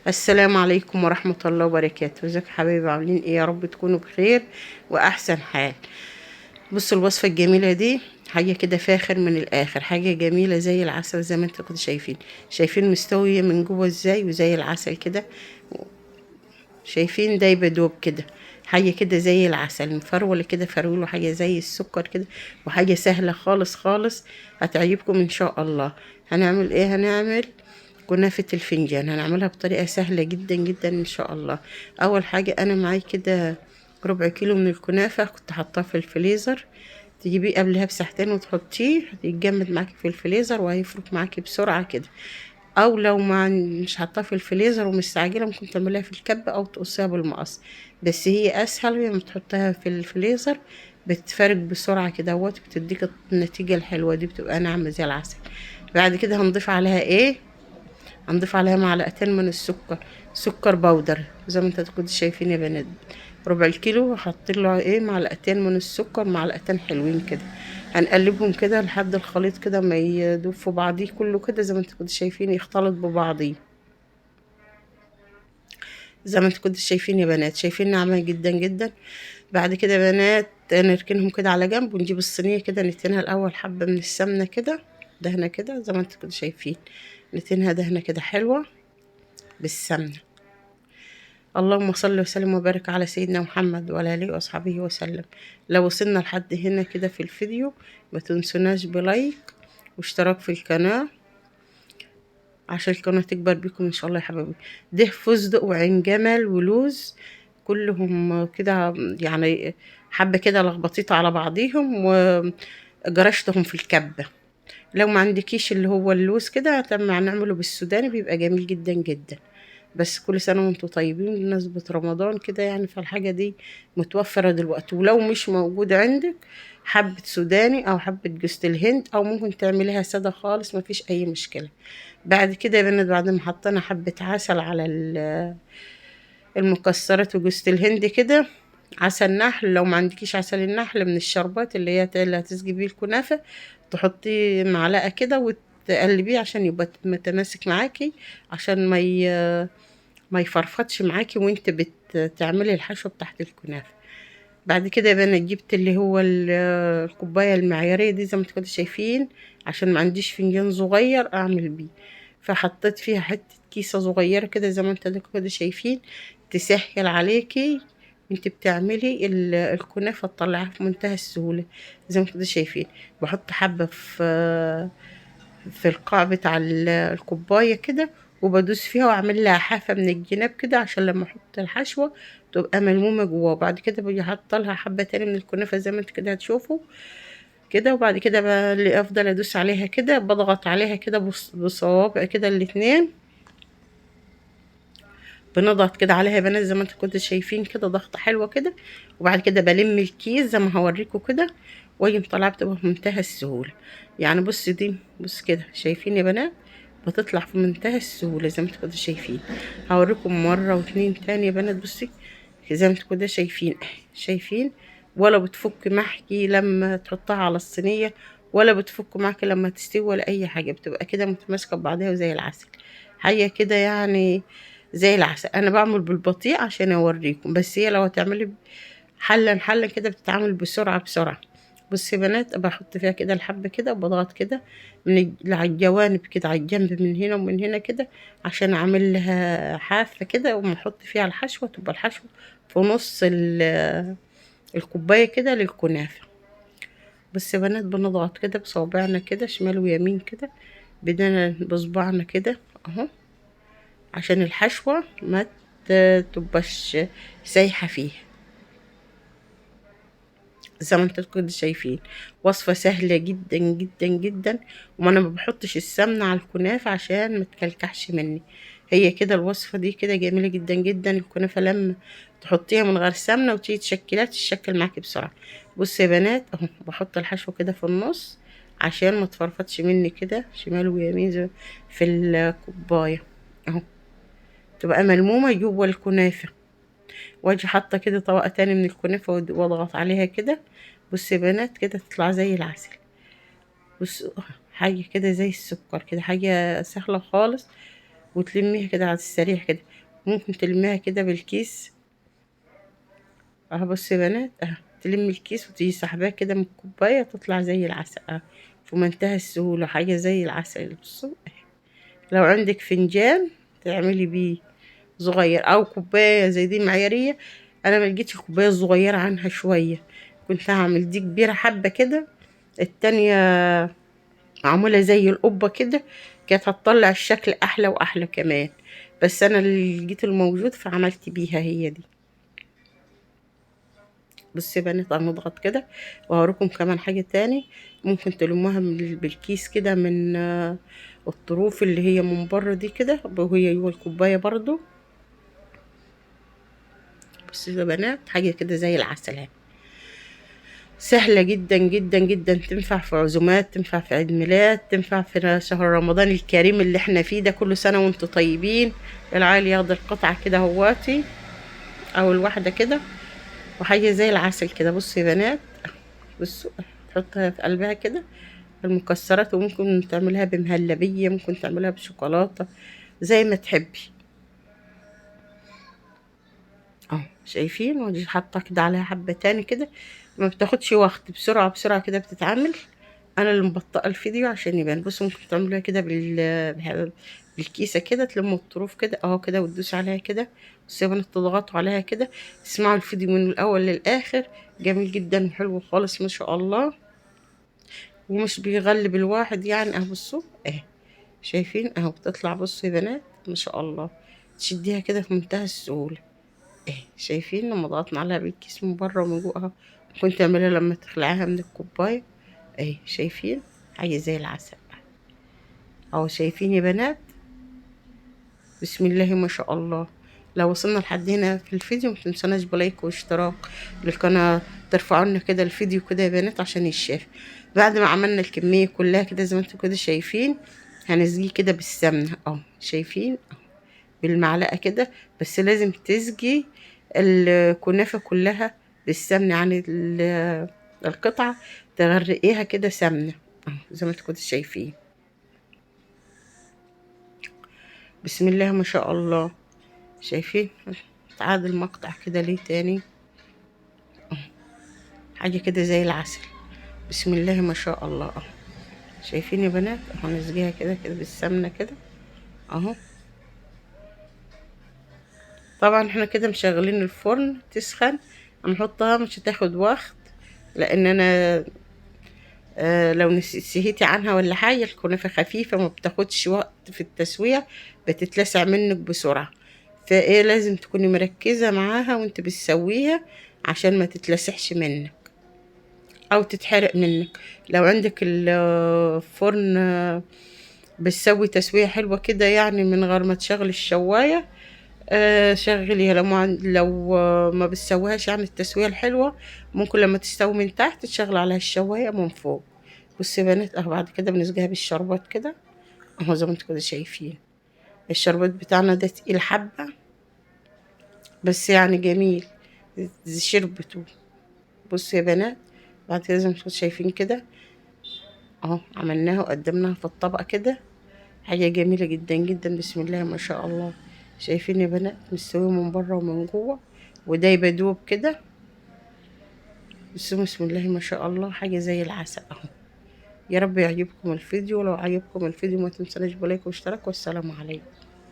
السلام عليكم ورحمة الله وبركاته. ازيك يا حبايبي؟ عاملين ايه؟ يا رب تكونوا بخير واحسن حال. بصوا الوصفة الجميلة دي، حاجة كده فاخر من الاخر، حاجة جميلة زي العسل زي ما انتوا كنتوا شايفين مستوية من جوه ازاي، وزي العسل كده. شايفين دايبة دوب كده، حاجة كده زي العسل مفرولة كده، فرولة حاجة زي السكر كده، وحاجة سهلة خالص خالص، هتعجبكم ان شاء الله. هنعمل ايه؟ هنعمل كنافة الفنجان، هنعملها بطريقة سهلة جدا جدا ان شاء الله. اول حاجة انا معايا كده ربع كيلو من الكنافة، كنت حطاه في الفريزر. تجيبيه قبلها بساعتين وتحطيه، هيتجمد معاكي في الفريزر وهيفرك معاكي بسرعة كده. او لو ما مش حاطاه في الفريزر ومستعجله، ممكن تعمليها في الكبه او تقصيها بالمقص، بس هي اسهل لما تحطها في الفريزر. بتفرق بسرعه كده بتديك النتيجه الحلوه دي، بتبقى ناعمه زي العسل. بعد كده هنضيف عليها ايه؟ هنضيف عليها معلقتين من السكر، سكر بودر زي ما انتوا كنتوا شايفين يا بنات. ربع الكيلو هحط له ايه؟ معلقتين من السكر، معلقتين حلوين كده. هنقلبهم كده لحد الخليط كده ما يدوب في بعضيه كله كده، زي ما انتوا كنتوا شايفين يختلط ببعضيه. زي ما انتوا كنتوا شايفين يا بنات، شايفين ناعمة جدا جدا. بعد كده يا بنات نركنهم كده على جنب، ونجيب الصينية كده ندهنها الأول حبة من السمنة كده، دهنة كده زي ما انتوا كنتوا شايفين. ندهنها دهنة كده حلوة بالسمنة. اللهم صل وسلم وبارك على سيدنا محمد وعلى آله وأصحابه وسلم. لو وصلنا لحد هنا كده في الفيديو، ما تنسوناش بلايك واشتراك في القناة عشان القناة تكبر بيكم ان شاء الله يا حبايبي. ده فستق وعين جمل ولوز، كلهم كده يعني، حبة كده لخبطيت على بعضيهم وجرشتهم في الكبة. لو ما عندكيش اللي هو اللوز كده، نعمله بالسوداني بيبقى جميل جدا جدا. بس كل سنة وانتم طيبين بمناسبة رمضان كده يعني، فالحاجة دي متوفرة دلوقتي. ولو مش موجود عندك حبة سوداني أو حبة جوز الهند، أو ممكن تعمليها سادة خالص، مفيش أي مشكلة. بعد كده يا بنات، بعد ما حطينا حبة عسل على المكسرات وجوز الهند كده، عسل نحل. لو ما عندكيش عسل النحل من الشربات اللي هي اللي هتسقي بيه الكنافة، تحطي معلقة كده وتقلبيه عشان يبقى متماسك معاكي، عشان ما يفرفطش معاكي وانت بتعملي الحشوة بتاعت الكنافة. بعد كده بقى انا جبت اللي هو الكوباية المعيارية دي زي ما انتوا كده شايفين، عشان ما عنديش فنجان صغير اعمل بيه. فحطيت فيها حتة كيسة صغيرة كده زي ما انتوا كده شايفين، تسهل عليكي انت بتعملي الكنافة، تطلعها في منتهى السهولة. زي ما انتوا كده شايفين، بحط حبة في القاع بتاع الكوباية كده، وبدوس فيها واعمل لها حافة من الجناب كده، عشان لما احط الحشوة تبقى ملمومة جواه. وبعد كده باجي حاطه لها حبة تاني من الكنافة زي ما انت كده هتشوفوا كده. وبعد كده بقى اللي افضل ادوس عليها كده، بضغط عليها كده بصوابع كده الاتنين، بنضغط كده عليها يا بنات زي ما انتوا كنتوا شايفين كده، ضغطة حلوة كده. وبعد كده بلم الكيس زي ما هوريكم كده، واجي مطلعه بتبقى في منتهى السهولة. يعني بص دي، بص كده شايفين يا بنات، بتطلع في منتهى السهولة زي ما انتوا كنتوا شايفين. هوريكم مرة واتنين تاني يا بنات. بصي زي ما انتوا كده شايفين، شايفين؟ ولا بتفك معاكي لما تحطها على الصينية، ولا بتفك معاكي لما تستوي، ولا اي حاجة، بتبقى كده متماسكة ببعضها وزي العسل. حاجة كده يعني زي العسل. انا بعمل بالبطيء عشان اوريكم، بس هي لو هتعملي حلا حلا كده بتتعمل بسرعة بسرعة. بصي يا بنات، بحط فيها كده الحبة كده وبضغط كده على الجوانب كده، على الجنب من هنا ومن هنا كده، عشان اعمل لها حافة كده، وما احط فيها الحشوة تبقى الحشوة في نص الكوباية كده للكنافة. بصي يا بنات، بنضغط كده بصوابعنا كده شمال ويمين كده، بدنا بصبعنا كده اهو، عشان الحشوة ما تبقاش سايحة فيه. زي ما انتوا كده شايفين، وصفة سهلة جدا جدا جدا. وما انا ما بحطش السمنة على الكنافة عشان ما تكلكعش مني. هي كده الوصفة دي كده جميلة جدا جدا. الكنافة لما تحطيها من غير سمنة وتيجي تشكلها تشكل معاكي بسرعة. بصوا يا بنات اهو، بحط الحشوة كده في النص عشان ما تفرفتش مني كده شمال ويمين في الكوباية اهو، تبقى ملمومة جوه الكنافة. واجي حاطه كده طبقه تاني من الكنافه واضغط عليها كده. بصي يا بنات كده تطلع زي العسل. بص، حاجه كده زي السكر كده، حاجه سهله خالص. وتلميها كده على السريع كده. ممكن تلميها كده بالكيس اهو. بصي يا بنات اهو، تلمي الكيس وتيجي سحباه كده من الكوباية تطلع زي العسل اهو، في منتهى السهولة، حاجة زي العسل. بصوا لو عندك فنجان تعملي بيه صغير او كوباية زي دي معيارية. انا ما لقيتش كوباية صغيرة عنها شوية، كنت هعمل دي كبيرة حبة كده، التانية معمولة زي القبة كده، كانت هتطلع الشكل احلى واحلى كمان. بس انا اللي لقيت الموجود فعملت بيها هي دي. بصي يا بنات هنضغط كده، وهوريكم كمان حاجة تاني. ممكن تلموها بالكيس كده من الطروف اللي هي من بره دي كده، وهي جوه الكوباية برضو. بصي يا بنات حاجة كده زي العسل اهي، سهلة جدا جدا جدا، تنفع في عزومات، تنفع في عيد ميلاد، تنفع في شهر رمضان الكريم اللي احنا فيه ده. كل سنة وانتم طيبين. العيل ياخد القطعة كده هواتي او الواحدة كده، وحاجة زي العسل كده. بصي يا بنات بصوا، تحطها في قلبها كده المكسرات، وممكن تعملها بمهلبية، ممكن تعملها بشوكولاتة زي ما تحبي اهو. شايفين؟ ودي حاطه كده عليها حبة تاني كده، ما بتاخدش وقت، بسرعة بسرعة كده بتتعمل. انا اللي مبطئة الفيديو عشان يبان. بصوا ممكن تعملوها كده بالكيسة كده، تلموا الطروف كده اهو كده وتدوسوا عليها كده. بس يا بنات تضغطوا عليها كده، تسمعوا الفيديو من الاول للاخر، جميل جدا وحلو خالص ما شاء الله، ومش بيغلب الواحد يعني اهو. بصوا اهي، شايفين اهو بتطلع. بصوا يا بنات ما شاء الله، تشديها كده في منتهى السهولة اهي. شايفين لما ضغطنا عليها بالكيس من بره ومن جوه اهو، ممكن تعملها لما تخلعيها من الكوباية اهي. شايفين؟ حاجة زي العسل اهو. شايفين يا بنات؟ بسم الله ما شاء الله. لو وصلنا لحد هنا في الفيديو متنسوناش بلايك واشتراك للقناة، ترفعوا لنا كده الفيديو كده يا بنات عشان يتشاف. بعد ما عملنا الكمية كلها كده زي ما انتوا كده شايفين، هنسقيه كده بالسمنة اهو. شايفين؟ بالمعلقة كده. بس لازم تسقي الكنافة كلها بالسمنة، يعني القطعة تغرقيها كده سمنة اهو زي ما انتوا كده شايفين. بسم الله ما شاء الله. شايفين؟ تعاد المقطع كده ليه تاني، حاجة كده زي العسل. بسم الله ما شاء الله اهو. شايفين يا بنات؟ اهو نسقيها كده كده بالسمنة كده اهو. طبعا احنا كده مشغلين الفرن تسخن، هنحطها مش هتاخد وقت، لان انا لو نسيتي عنها ولا حاجة، الكنافة خفيفة ما بتاخدش وقت في التسوية، بتتلسع منك بسرعة. فايه لازم تكوني مركزة معاها وانت بتسويها عشان ما تتلسحش منك او تتحرق منك. لو عندك الفرن بتسوي تسوية حلوة كده يعني من غير ما تشغل الشواية، شغليها. لو ما بتسويهاش يعني التسوية الحلوة، ممكن لما تستوي من تحت تشغل عليها الشواية من فوق. بصي يا بنات اهو، بعد كده بنسقيها بالشربات كده اهو زي ما انتوا كده شايفين. الشربات بتاعنا ده تقيل حبة بس يعني جميل، شربته. بصوا يا بنات بعد كده زي ما انتوا شايفين كده اهو، عملناها وقدمناها في الطبق كده، حاجة جميلة جدا جدا. بسم الله ما شاء الله. شايفين يا بنات؟ مستوية من بره ومن جوه، ودايبة دوب كده. بسم الله ما شاء الله، حاجة زي العسل اهو. يا رب يعجبكم الفيديو، ولو عجبكم الفيديو ما تنسوناش بلايك واشتراك، والسلام عليكم.